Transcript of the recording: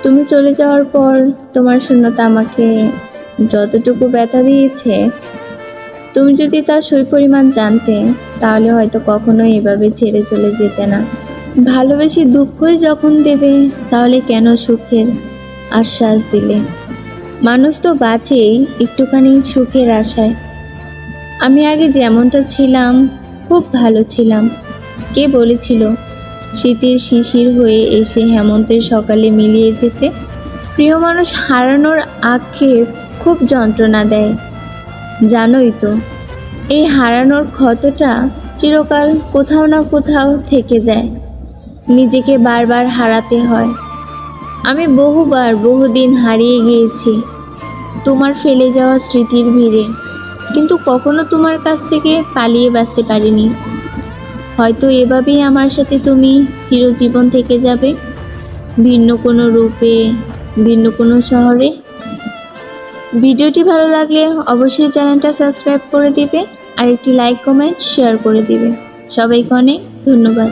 তুমি চলে যাওয়ার পর তোমার শূন্যতা আমাকে যতটুকু ব্যথা দিয়েছে, তুমি যদি তার পরিমাণ জানতে তাহলে হয়তো কখনোই এভাবে ছেড়ে চলে যেতে না। ভালোবেসে দুঃখই যখন দেবে তাহলে কেন সুখের আশ্বাস দিলে? মানুষ তো বাঁচেই একটুখানি সুখের আশায়। আমি আগে যেমনটা ছিলাম খুব ভালো ছিলাম। কে বলেছিল শীতের শিশির হয়ে এসে হেমন্তের সকালে মিলিয়ে যেতে? প্রিয় মানুষ হারানোর আক্ষেপ খুব যন্ত্রণা দেয়, জানোই তো। এই হারানোর ক্ষতটা চিরকাল কোথাও না কোথাও থেকে যায়, নিজেকে বারবার হারাতে হয়। আমি বহুবার বহুদিন হারিয়ে গিয়েছি তোমার ফেলে যাওয়া স্মৃতির ভিড়ে, কিন্তু কখনো তোমার কাছ থেকে পালিয়ে বাঁচতে পারিনি। হয়তো এভাবেই আমার সাথে তুমি চিরজীবন থেকে যাবে, ভিন্ন কোনো রূপে, ভিন্ন কোনো শহরে। ভিডিওটি ভালো লাগলে অবশ্যই চ্যানেলটা সাবস্ক্রাইব করে দিবে আর একটি লাইক কমেন্ট শেয়ার করে দিবে। সবাইকে অনেক ধন্যবাদ।